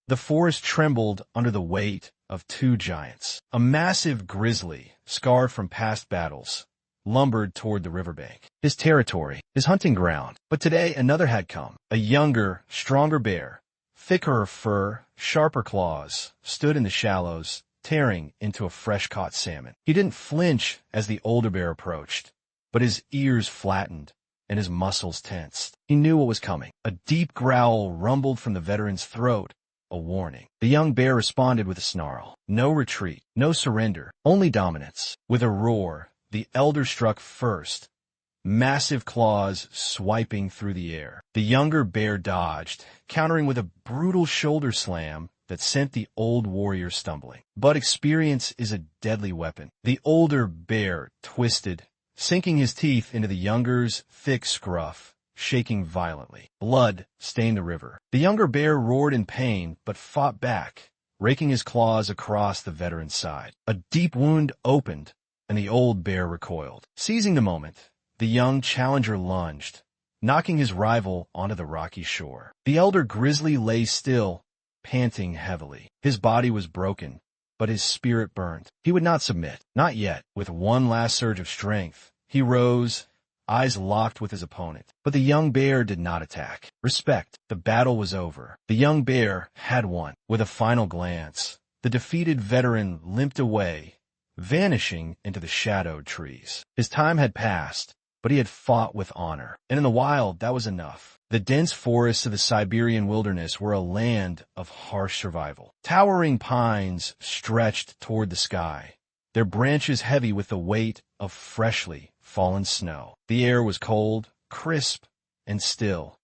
The forest trembled under the weight of two giants. A massive grizzly, scarred from past battles, lumbered toward the riverbank, his territory, his hunting ground. But today another had come. A younger, stronger bear, thicker fur, sharper claws, stood in the shallows, tearing into a fresh-caught salmon. He didn't flinch as the older bear approached, but his ears flattened and his muscles tensed. He knew what was coming. A deep growl rumbled from the veteran's throat, a warning. The young bear responded with a snarl. No retreat, no surrender, only dominance. With a roar, the elder struck first, massive claws swiping through the air. The younger bear dodged, countering with a brutal shoulder slam that sent the old warrior stumbling. But experience is a deadly weapon. The older bear twisted, sinking his teeth into the younger's thick scruff, shaking violently. Blood stained the river. The younger bear roared in pain, but fought back, raking his claws across the veteran's side. A deep wound opened, and the old bear recoiled. Seizing the moment, the young challenger lunged, knocking his rival onto the rocky shore. The elder grizzly lay still, panting heavily. His body was broken, but his spirit burned. He would not submit. Not yet. With one last surge of strength, he rose, eyes locked with his opponent. But the young bear did not attack. Respect. The battle was over. The young bear had won. With a final glance, the defeated veteran limped away, vanishing into the shadowed trees. His time had passed, but he had fought with honor. And in the wild, that was enough. The dense forests of the Siberian wilderness were a land of harsh survival. Towering pines stretched toward the sky, their branches heavy with the weight of freshly fallen snow. The air was cold, crisp, and still,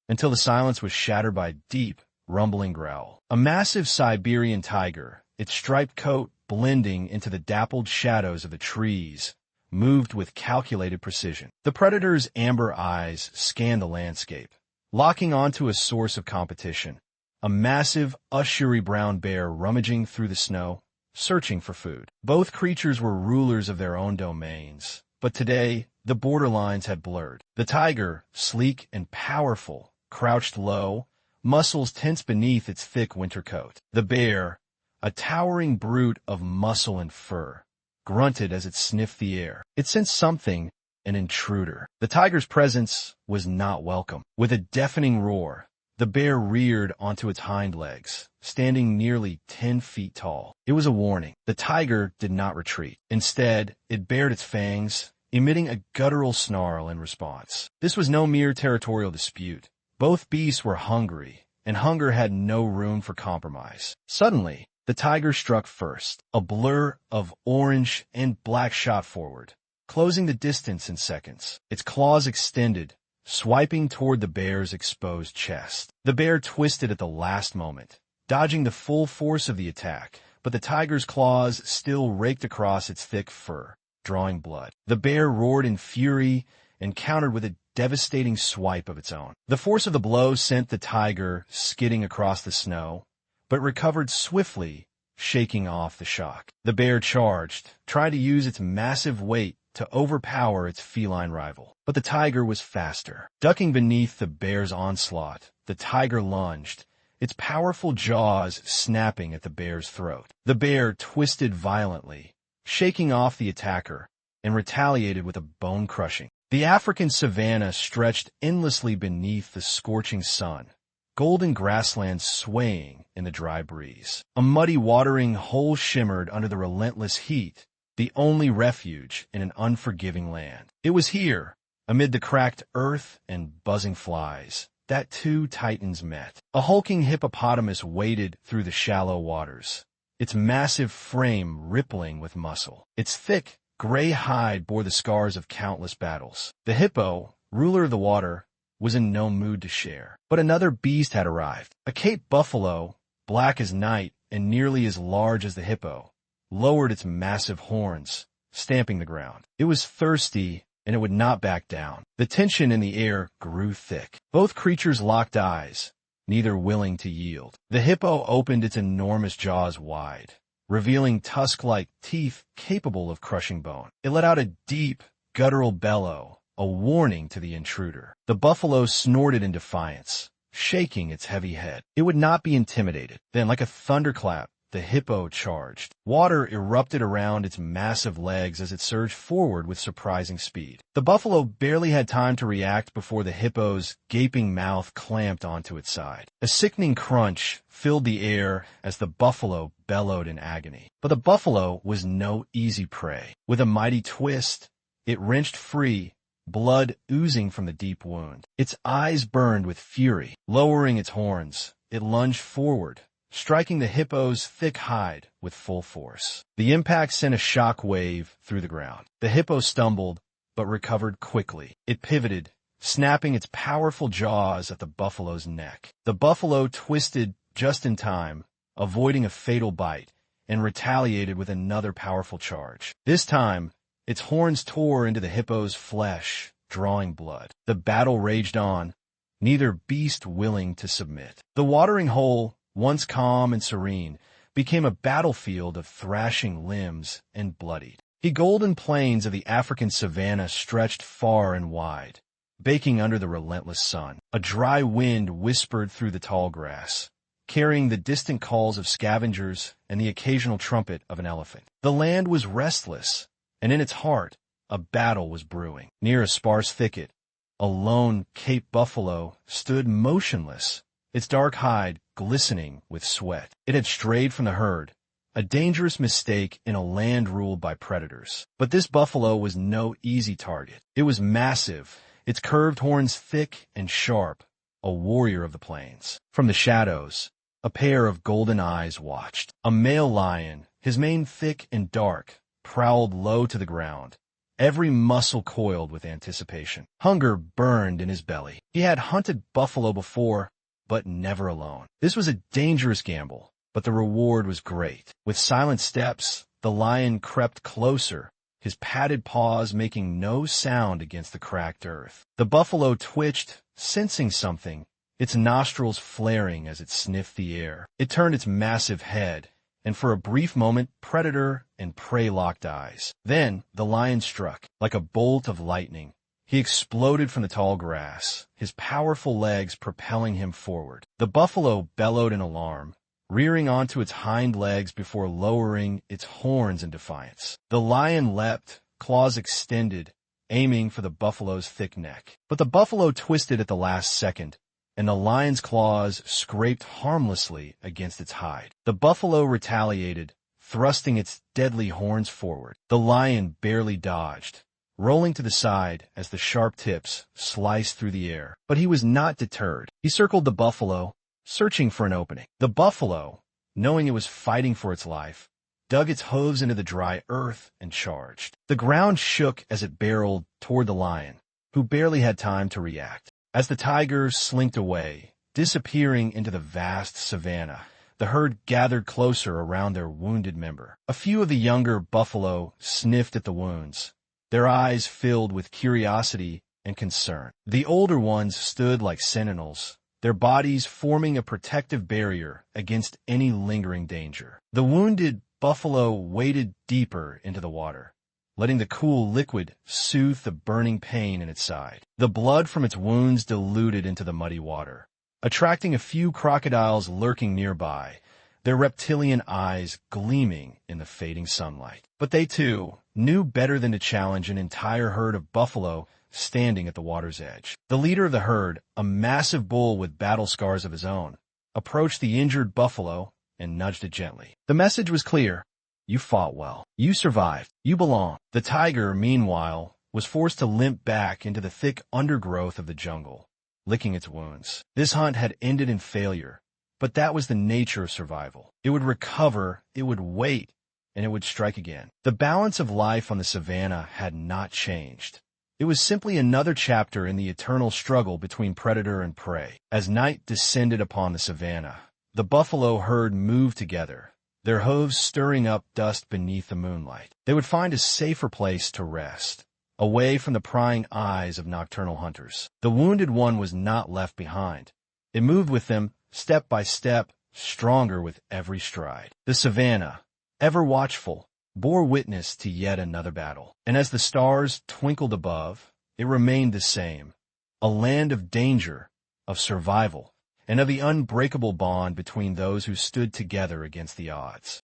until the silence was shattered by a deep, rumbling growl. A massive Siberian tiger, its striped coat blending into the dappled shadows of the trees, moved with calculated precision. The predator's amber eyes scanned the landscape, locking onto a source of competition. A massive, ushery brown bear rummaging through the snow, searching for food. Both creatures were rulers of their own domains, but today the borderlines had blurred. The tiger, sleek and powerful, crouched low, muscles tense beneath its thick winter coat. The bear, a towering brute of muscle and fur, grunted as it sniffed the air. It sensed something, an intruder. The tiger's presence was not welcome. With a deafening roar, the bear reared onto its hind legs, standing nearly 10 feet tall. It was a warning. The tiger did not retreat. Instead, it bared its fangs, emitting a guttural snarl in response. This was no mere territorial dispute. Both beasts were hungry, and hunger had no room for compromise. Suddenly, the tiger struck first. A blur of orange and black shot forward, closing the distance in seconds. Its claws extended, swiping toward the bear's exposed chest. The bear twisted at the last moment, dodging the full force of the attack, but the tiger's claws still raked across its thick fur, drawing blood. The bear roared in fury and countered with a devastating swipe of its own. The force of the blow sent the tiger skidding across the snow, but recovered swiftly, shaking off the shock. The bear charged, trying to use its massive weight to overpower its feline rival. But the tiger was faster. Ducking beneath the bear's onslaught, the tiger lunged, its powerful jaws snapping at the bear's throat. The bear twisted violently, shaking off the attacker, and retaliated with a bone-crushing. The African savanna stretched endlessly beneath the scorching sun, golden grasslands swaying in the dry breeze. A muddy watering hole shimmered under the relentless heat, the only refuge in an unforgiving land. It was here, amid the cracked earth and buzzing flies, that two titans met. A hulking hippopotamus waded through the shallow waters, its massive frame rippling with muscle. Its thick, gray hide bore the scars of countless battles. The hippo, ruler of the water, was in no mood to share. But another beast had arrived. A Cape buffalo, black as night and nearly as large as the hippo, lowered its massive horns, stamping the ground. It was thirsty, and it would not back down. The tension in the air grew thick. Both creatures locked eyes, neither willing to yield. The hippo opened its enormous jaws wide, revealing tusk-like teeth capable of crushing bone. It let out a deep, guttural bellow, a warning to the intruder. The buffalo snorted in defiance, shaking its heavy head. It would not be intimidated. Then, like a thunderclap, the hippo charged. Water erupted around its massive legs as it surged forward with surprising speed. The buffalo barely had time to react before the hippo's gaping mouth clamped onto its side. A sickening crunch filled the air as the buffalo bellowed in agony. But the buffalo was no easy prey. With a mighty twist, it wrenched free, blood oozing from the deep wound. Its eyes burned with fury. Lowering its horns, it lunged forward, striking the hippo's thick hide with full force. The impact sent a shock wave through the ground. The hippo stumbled, but recovered quickly. It pivoted, snapping its powerful jaws at the buffalo's neck. The buffalo twisted just in time, avoiding a fatal bite, and retaliated with another powerful charge. This time, its horns tore into the hippo's flesh, drawing blood. The battle raged on, neither beast willing to submit. The watering hole, once calm and serene, became a battlefield of thrashing limbs and bloodied. The golden plains of the African savanna stretched far and wide, baking under the relentless sun. A dry wind whispered through the tall grass, carrying the distant calls of scavengers and the occasional trumpet of an elephant. The land was restless, and in its heart, a battle was brewing. Near a sparse thicket, a lone Cape buffalo stood motionless, its dark hide glistening with sweat. It had strayed from the herd, a dangerous mistake in a land ruled by predators. But this buffalo was no easy target. It was massive, its curved horns thick and sharp, a warrior of the plains. From the shadows, a pair of golden eyes watched. A male lion, his mane thick and dark, prowled low to the ground, every muscle coiled with anticipation. Hunger burned in his belly. He had hunted buffalo before, but never alone. This was a dangerous gamble, but the reward was great. With silent steps, the lion crept closer, his padded paws making no sound against the cracked earth. The buffalo twitched, sensing something, its nostrils flaring as it sniffed the air. It turned its massive head, and for a brief moment, predator and prey locked eyes. Then the lion struck. Like a bolt of lightning, he exploded from the tall grass, his powerful legs propelling him forward. The buffalo bellowed in alarm, rearing onto its hind legs before lowering its horns in defiance. The lion leapt, claws extended, aiming for the buffalo's thick neck. But the buffalo twisted at the last second, and the lion's claws scraped harmlessly against its hide. The buffalo retaliated, thrusting its deadly horns forward. The lion barely dodged, rolling to the side as the sharp tips sliced through the air. But he was not deterred. He circled the buffalo, searching for an opening. The buffalo, knowing it was fighting for its life, dug its hooves into the dry earth and charged. The ground shook as it barreled toward the lion, who barely had time to react. As the tiger slinked away, disappearing into the vast savanna, the herd gathered closer around their wounded member. A few of the younger buffalo sniffed at the wounds, their eyes filled with curiosity and concern. The older ones stood like sentinels, their bodies forming a protective barrier against any lingering danger. The wounded buffalo waded deeper into the water, letting the cool liquid soothe the burning pain in its side. The blood from its wounds diluted into the muddy water, attracting a few crocodiles lurking nearby, their reptilian eyes gleaming in the fading sunlight. But they, too, knew better than to challenge an entire herd of buffalo standing at the water's edge. The leader of the herd, a massive bull with battle scars of his own, approached the injured buffalo and nudged it gently. The message was clear. You fought well. You survived. You belong. The tiger, meanwhile, was forced to limp back into the thick undergrowth of the jungle, licking its wounds. This hunt had ended in failure, but that was the nature of survival. It would recover, it would wait, and it would strike again. The balance of life on the savanna had not changed. It was simply another chapter in the eternal struggle between predator and prey. As night descended upon the savanna, the buffalo herd moved together, their hooves stirring up dust beneath the moonlight. They would find a safer place to rest, away from the prying eyes of nocturnal hunters. The wounded one was not left behind. It moved with them, step by step, stronger with every stride. The savanna, ever watchful, bore witness to yet another battle. And as the stars twinkled above, it remained the same, a land of danger, of survival, and of the unbreakable bond between those who stood together against the odds.